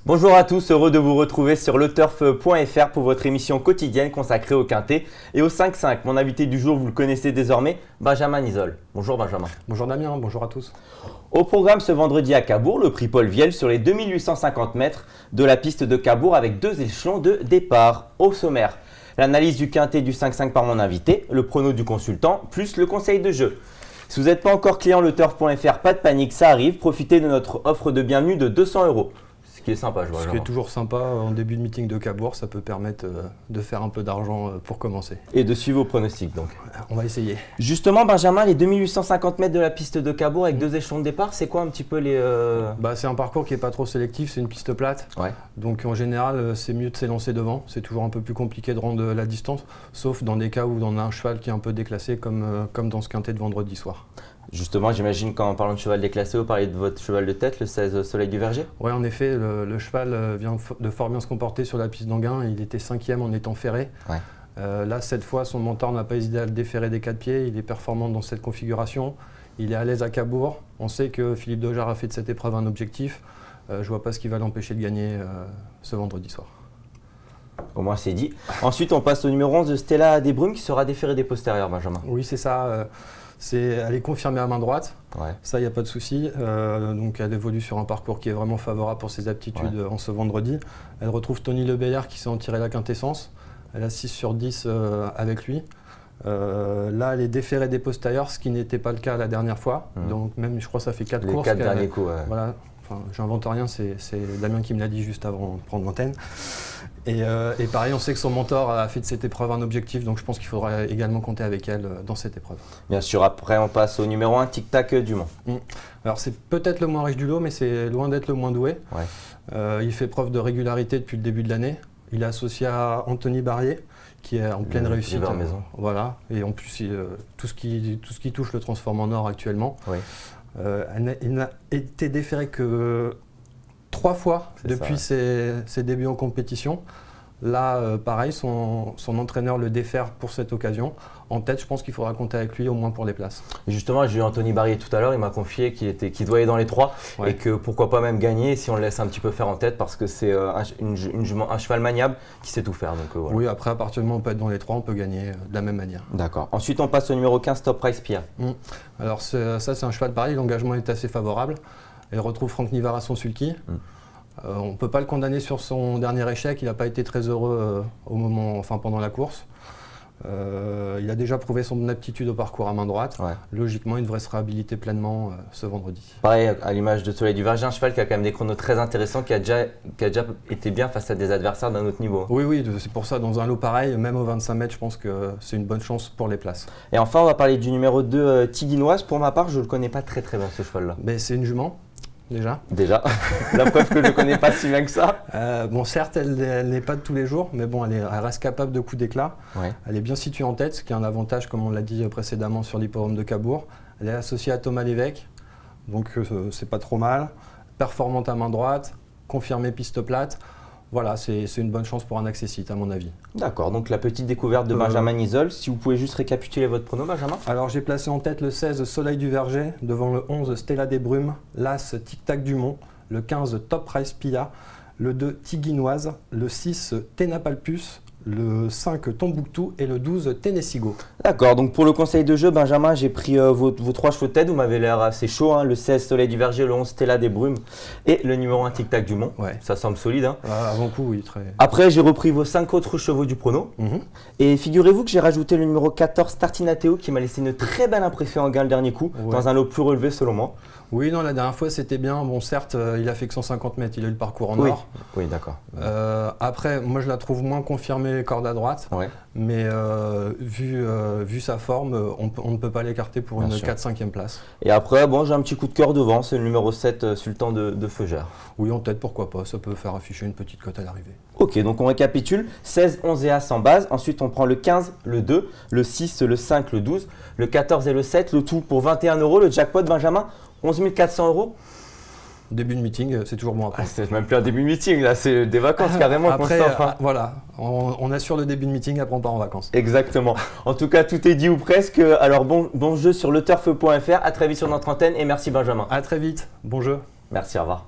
Bonjour à tous, heureux de vous retrouver sur leturf.fr pour votre émission quotidienne consacrée au quintet et au 5-5. Mon invité du jour, vous le connaissez désormais, Benjamin Nisol. Bonjour Benjamin. Bonjour Damien, bonjour à tous. Au programme ce vendredi à Cabourg, le prix Paul Vielle sur les 2850 mètres de la piste de Cabourg avec deux échelons de départ. Au sommaire, l'analyse du quintet du 5-5 par mon invité, le prono du consultant, plus le conseil de jeu. Si vous n'êtes pas encore client leturf.fr, pas de panique, ça arrive. Profitez de notre offre de bienvenue de 200 €. Ce qui est sympa, je vois. Ce qui est toujours sympa en début de meeting de Cabourg, ça peut permettre de faire un peu d'argent pour commencer. Et de suivre vos pronostics donc. On va essayer. Justement Benjamin, les 2850 mètres de la piste de Cabourg avec deux échelons de départ, c'est quoi un petit peu les… C'est un parcours qui n'est pas trop sélectif, c'est une piste plate. Ouais. Donc en général, c'est mieux de s'élancer devant. C'est toujours un peu plus compliqué de rendre la distance, sauf dans des cas où on a un cheval qui est un peu déclassé, comme dans ce quintet de vendredi soir. Justement, j'imagine qu'en parlant de cheval déclassé, vous parlez de votre cheval de tête, le 16 Soleil du Verger. Oui, en effet, le cheval vient de fort bien se comporter sur la piste d'Anguin. Il était 5e en étant ferré. Ouais. Là, cette fois, son mentor n'a pas hésité à le déferrer des 4 pieds. Il est performant dans cette configuration. Il est à l'aise à Cabourg. On sait que Philippe Dojar a fait de cette épreuve un objectif. Je ne vois pas ce qui va l'empêcher de gagner ce vendredi soir. Au moins, c'est dit. Ensuite, on passe au numéro 11 de Stella Desbrumes qui sera déféré des postérieurs, Benjamin. Oui, c'est ça. Elle est confirmée à main droite. Ouais. Ça, il n'y a pas de souci. Donc, elle évolue sur un parcours qui est vraiment favorable pour ses aptitudes en ce vendredi. Elle retrouve Tony Lebellard qui s'est en tiré la quintessence. Elle a 6 sur 10 avec lui. Là, elle est déférée des postérieurs, ce qui n'était pas le cas la dernière fois. Donc, même, je crois que ça fait 4 courses. Les 4 derniers coups, ouais. Voilà. Enfin, j'invente rien, c'est Damien qui me l'a dit juste avant de prendre l'antenne. Et pareil, on sait que son mentor a fait de cette épreuve un objectif, donc je pense qu'il faudra également compter avec elle dans cette épreuve. Bien sûr, après on passe au numéro 1, Tic Tac Dumont. Alors c'est peut-être le moins riche du lot, mais c'est loin d'être le moins doué. Ouais. Il fait preuve de régularité depuis le début de l'année. Il est associé à Anthony Barrier, qui est en pleine réussite. Maison. Voilà, et en plus, tout ce qui touche le transforme en or actuellement. Oui. Il n'a été déféré que 3 fois depuis ses débuts en compétition. Là, pareil, son entraîneur le défère pour cette occasion. En tête, je pense qu'il faudra compter avec lui au moins pour les places. Justement, j'ai eu Anthony Barrier tout à l'heure, il m'a confié qu'il doit aller dans les 3 et que pourquoi pas même gagner si on le laisse un petit peu faire en tête parce que c'est un cheval maniable qui sait tout faire. Donc, voilà. Oui, après, à partir du moment où on peut être dans les 3, on peut gagner de la même manière. D'accord. Ensuite, on passe au numéro 15, Top Price Pia. Alors ça, c'est un cheval pareil, l'engagement est assez favorable. Elle retrouve Franck Nivard à son sulky. On ne peut pas le condamner sur son dernier échec, il n'a pas été très heureux pendant la course. Il a déjà prouvé son aptitude au parcours à main droite. Ouais. Logiquement, il devrait se réhabiliter pleinement ce vendredi. Pareil, à l'image de Soleil du Verger, un cheval qui a quand même des chronos très intéressants, qui a déjà été bien face à des adversaires d'un autre niveau. Oui, c'est pour ça, dans un lot pareil, même au 25 mètres, je pense que c'est une bonne chance pour les places. Et enfin, on va parler du numéro 2, Tiginoise. Pour ma part, je ne le connais pas très bien ce cheval-là. C'est une jument. Déjà, la preuve que je ne connais pas si bien que ça. Certes, elle n'est pas de tous les jours, mais bon, elle reste capable de coups d'éclat. Ouais. Elle est bien située en tête, ce qui est un avantage, comme on l'a dit précédemment sur l'hippodrome de Cabourg. Elle est associée à Thomas Lévesque, donc c'est pas trop mal. Performante à main droite, confirmée piste plate. Voilà, c'est une bonne chance pour un accessite à mon avis. D'accord, donc la petite découverte de Benjamin Nisol. Si vous pouvez juste récapituler votre prono, Benjamin. Alors j'ai placé en tête le 16 Soleil du Verger, devant le 11 Stella Desbrumes, l'As Tic Tac Dumont, le 15 Top Price Pia, le 2 Tiginoise, le 6 Ténapalpus, le 5 Tombouctou et le 12 Tennessee Go. D'accord, donc pour le conseil de jeu, Benjamin, j'ai pris vos 3 chevaux de tête, vous m'avez l'air assez chaud, hein, le 16 Soleil du Verger, le 11 Stella Desbrumes et le numéro 1 Tic Tac Dumont. Ouais. Ça semble solide. Hein. Avant coup, oui, très. Après, j'ai repris vos 5 autres chevaux du prono. Et figurez-vous que j'ai rajouté le numéro 14 Tartinateo qui m'a laissé une très belle impression en gain le dernier coup, dans un lot plus relevé selon moi. Oui, non, la dernière fois c'était bien. Bon, certes, il a fait que 150 mètres, il a eu le parcours en or. Oui, d'accord. Après, moi je la trouve moins confirmée corde à droite. Ouais. Mais vu sa forme, on ne peut pas l'écarter pour une 4-5e place. Et après, bon, j'ai un petit coup de cœur devant, c'est le numéro 7, Sultan de Feugère. Oui, en tête, pourquoi pas, ça peut faire afficher une petite cote à l'arrivée. Ok, donc on récapitule, 16, 11 et As en base, ensuite on prend le 15, le 2, le 6, le 5, le 12, le 14 et le 7, le tout pour 21 €, le jackpot Benjamin, 11 400 €. Début de meeting, c'est toujours bon après. C'est même plus un début de meeting, là, c'est des vacances carrément. Après, voilà, on assure le début de meeting, après on part en vacances. Exactement. En tout cas, tout est dit ou presque. Alors bon jeu sur leturf.fr. À très vite sur notre antenne et merci Benjamin. À très vite. Bon jeu. Merci, au revoir.